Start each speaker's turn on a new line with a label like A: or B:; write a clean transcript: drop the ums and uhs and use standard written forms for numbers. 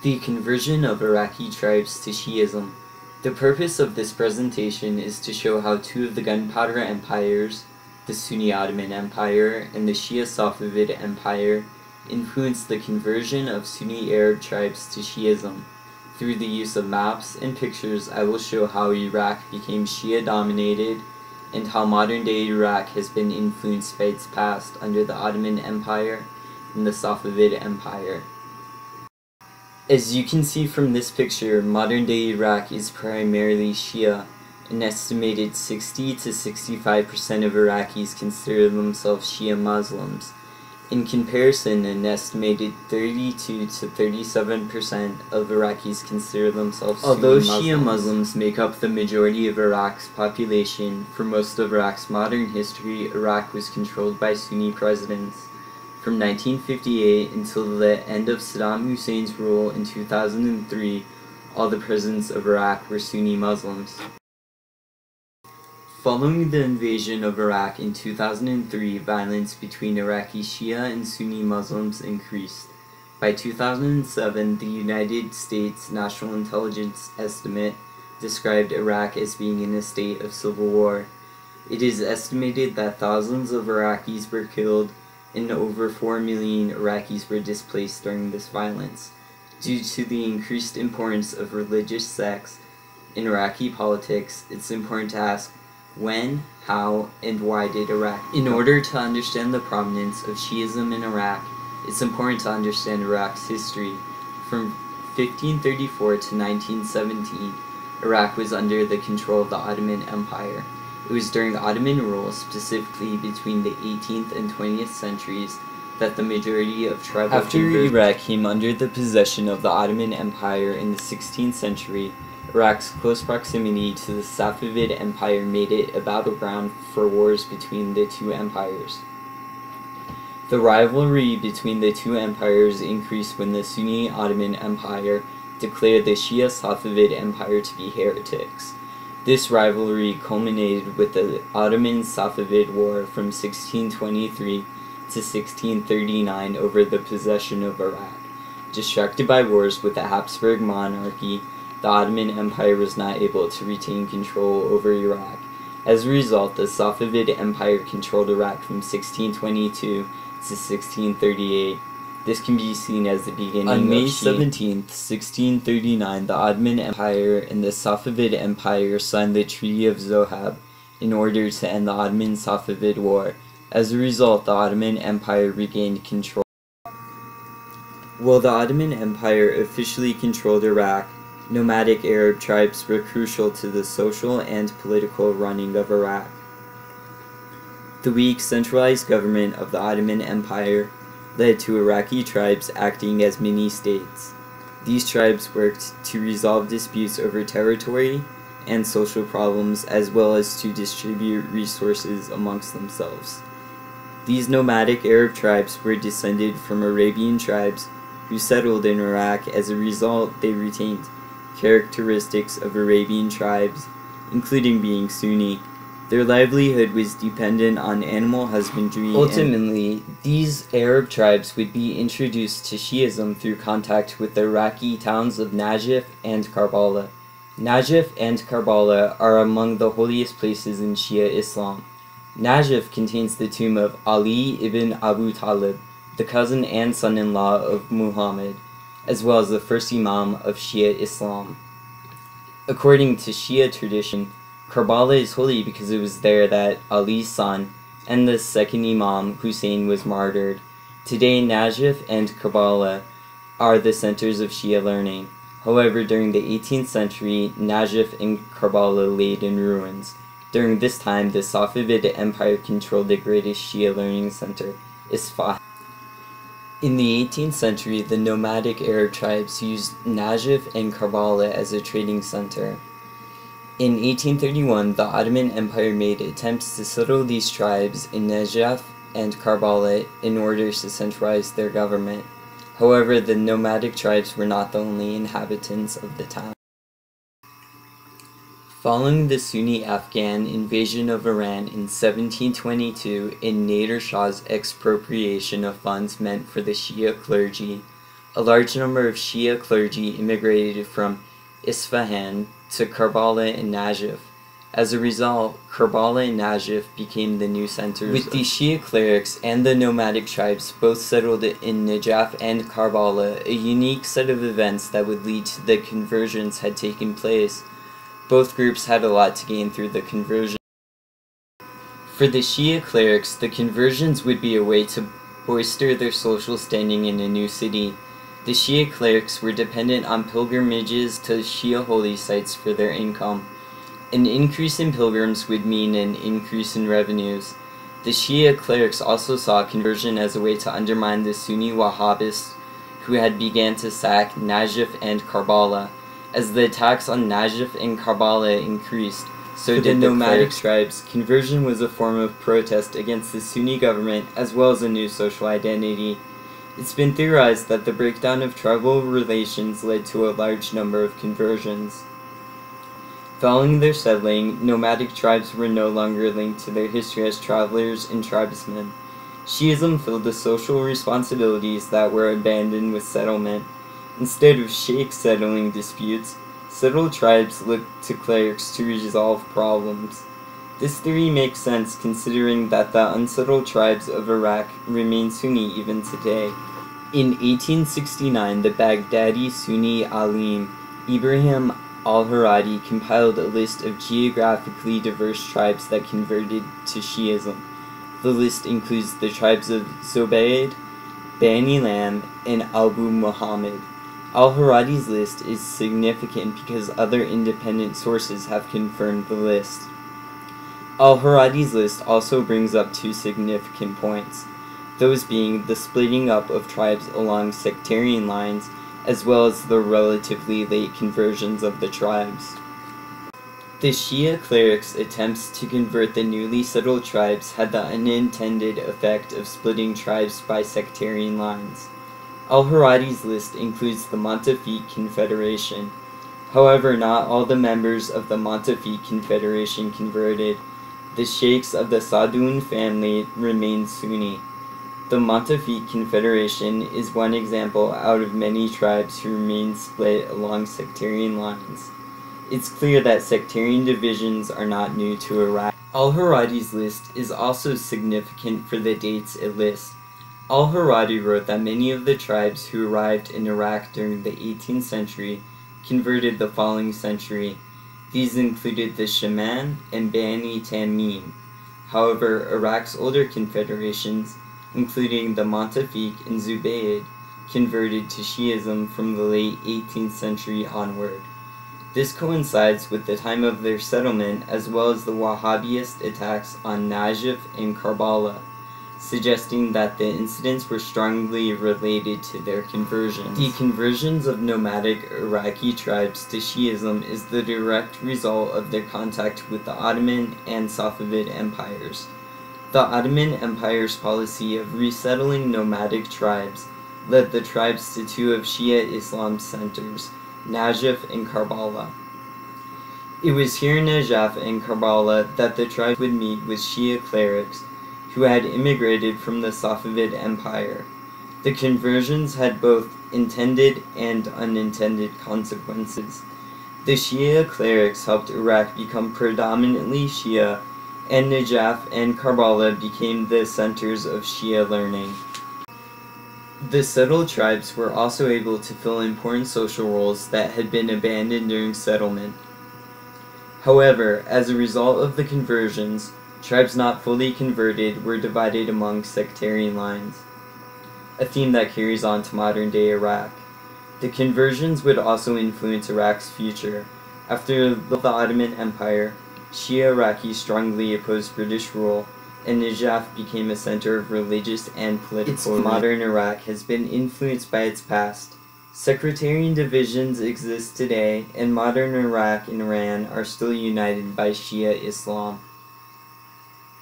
A: The conversion of Iraqi tribes to Shi'ism. The purpose of this presentation is to show how two of the gunpowder empires, the Sunni Ottoman Empire and the Shia Safavid Empire, influenced the conversion of Sunni Arab tribes to Shi'ism. Through the use of maps and pictures, I will show how Iraq became Shia-dominated and how modern-day Iraq has been influenced by its past under the Ottoman Empire and the Safavid Empire. As you can see from this picture, modern-day Iraq is primarily Shia. An estimated 60 to 65% of Iraqis consider themselves Shia Muslims. In comparison, an estimated 32 to 37% of Iraqis consider themselves Sunni Muslims. Although Shia Muslims make up the majority of Iraq's population, for most of Iraq's modern history, Iraq was controlled by Sunni presidents. From 1958 until the end of Saddam Hussein's rule in 2003, all the presidents of Iraq were Sunni Muslims. Following the invasion of Iraq in 2003, violence between Iraqi Shia and Sunni Muslims increased. By 2007, the United States National Intelligence Estimate described Iraq as being in a state of civil war. It is estimated that thousands of Iraqis were killed and over 4 million Iraqis were displaced during this violence. Due to the increased importance of religious sects in Iraqi politics, it's important to ask when, how, and why did Iraq? In order to understand the prominence of Shi'ism in Iraq, it's important to understand Iraq's history. From 1534 to 1917, Iraq was under the control of the Ottoman Empire. It was during the Ottoman rule, specifically between the 18th and 20th centuries, that the majority of tribal After Iraq came under the possession of the Ottoman Empire in the 16th century, Iraq's close proximity to the Safavid Empire made it a battleground for wars between the two empires. The rivalry between the two empires increased when the Sunni Ottoman Empire declared the Shia Safavid Empire to be heretics. This rivalry culminated with the Ottoman-Safavid War from 1623 to 1639 over the possession of Iraq. Distracted by wars with the Habsburg monarchy, the Ottoman Empire was not able to retain control over Iraq. As a result, the Safavid Empire controlled Iraq from 1622 to 1638. This can be seen as the beginning of On May 17, 1639, the Ottoman Empire and the Safavid Empire signed the Treaty of Zohab in order to end the Ottoman-Safavid War. As a result, the Ottoman Empire regained control. While the Ottoman Empire officially controlled Iraq, nomadic Arab tribes were crucial to the social and political running of Iraq. The weak, centralized government of the Ottoman Empire led to Iraqi tribes acting as mini-states. These tribes worked to resolve disputes over territory and social problems, as well as to distribute resources amongst themselves. These nomadic Arab tribes were descended from Arabian tribes who settled in Iraq. As a result, they retained characteristics of Arabian tribes, including being Sunni. Their livelihood was dependent on animal husbandry. Ultimately, these Arab tribes would be introduced to Shi'ism through contact with the Iraqi towns of Najaf and Karbala. Najaf and Karbala are among the holiest places in Shia Islam. Najaf contains the tomb of Ali ibn Abu Talib, the cousin and son-in-law of Muhammad, as well as the first Imam of Shia Islam. According to Shia tradition, Karbala is holy because it was there that Ali's son and the second Imam, Hussein, was martyred. Today, Najaf and Karbala are the centers of Shia learning. However, during the 18th century, Najaf and Karbala laid in ruins. During this time, the Safavid Empire controlled the greatest Shia learning center, Isfahan. In the 18th century, the nomadic Arab tribes used Najaf and Karbala as a trading center. In 1831, the Ottoman Empire made attempts to settle these tribes in Najaf and Karbala in order to centralize their government. However, the nomadic tribes were not the only inhabitants of the town. Following the Sunni-Afghan invasion of Iran in 1722 and Nader Shah's expropriation of funds meant for the Shia clergy, A large number of Shia clergy immigrated from Isfahan to Karbala and Najaf. As a result, Karbala and Najaf became the new centers. With the Shia clerics and the nomadic tribes both settled in Najaf and Karbala, a unique set of events that would lead to the conversions had taken place. Both groups had a lot to gain through the conversion. For the Shia clerics, the conversions would be a way to bolster their social standing in a new city. The Shia clerics were dependent on pilgrimages to Shia holy sites for their income. An increase in pilgrims would mean an increase in revenues. The Shia clerics also saw conversion as a way to undermine the Sunni Wahhabists who had begun to sack Najaf and Karbala. As the attacks on Najaf and Karbala increased, so did the nomadic tribes. Conversion was a form of protest against the Sunni government as well as a new social identity. It's been theorized that the breakdown of tribal relations led to a large number of conversions. Following their settling, nomadic tribes were no longer linked to their history as travelers and tribesmen. Shi'ism filled the social responsibilities that were abandoned with settlement. Instead of sheikhs settling disputes, settled tribes looked to clerics to resolve problems. This theory makes sense considering that the unsettled tribes of Iraq remain Sunni even today. In 1869, the Baghdadi Sunni alim Ibrahim al-Haradi compiled a list of geographically diverse tribes that converted to Shi'ism. The list includes the tribes of Zubayd, Bani Lam, and Abu Muhammad. Al-Haradi's list is significant because other independent sources have confirmed the list. Al-Haradi's list also brings up two significant points, those being the splitting up of tribes along sectarian lines as well as the relatively late conversions of the tribes. The Shia clerics' attempts to convert the newly settled tribes had the unintended effect of splitting tribes by sectarian lines. Al-Haradi's list includes the Montefique Confederation. However, not all the members of the Montefique Confederation converted. The sheikhs of the Sadoun family remained Sunni. The Montefique Confederation is one example out of many tribes who remain split along sectarian lines. It's clear that sectarian divisions are not new to Iraq. Al-Haradi's list is also significant for the dates it lists. Al-Haradi wrote that many of the tribes who arrived in Iraq during the 18th century converted the following century. These included the Shaman and Bani Tamim. However, Iraq's older confederations, including the Montefique and Zubayd, converted to Shi'ism from the late 18th century onward. This coincides with the time of their settlement as well as the Wahhabist attacks on Najaf and Karbala, suggesting that the incidents were strongly related to their conversions. The conversions of nomadic Iraqi tribes to Shi'ism is the direct result of their contact with the Ottoman and Safavid empires. The Ottoman Empire's policy of resettling nomadic tribes led the tribes to two of Shia Islam's centers, Najaf and Karbala. It was here in Najaf and Karbala that the tribe would meet with Shia clerics who had immigrated from the Safavid Empire. The conversions had both intended and unintended consequences. The Shia clerics helped Iraq become predominantly Shia, and Najaf and Karbala became the centers of Shia learning. The settled tribes were also able to fill important social roles that had been abandoned during settlement. However, as a result of the conversions, tribes not fully converted were divided among sectarian lines, a theme that carries on to modern-day Iraq. The conversions would also influence Iraq's future. After the Ottoman Empire, Shia Iraqis strongly opposed British rule, and Najaf became a center of religious and political. Modern Iraq has been influenced by its past. Sectarian divisions exist today, and modern Iraq and Iran are still united by Shia Islam.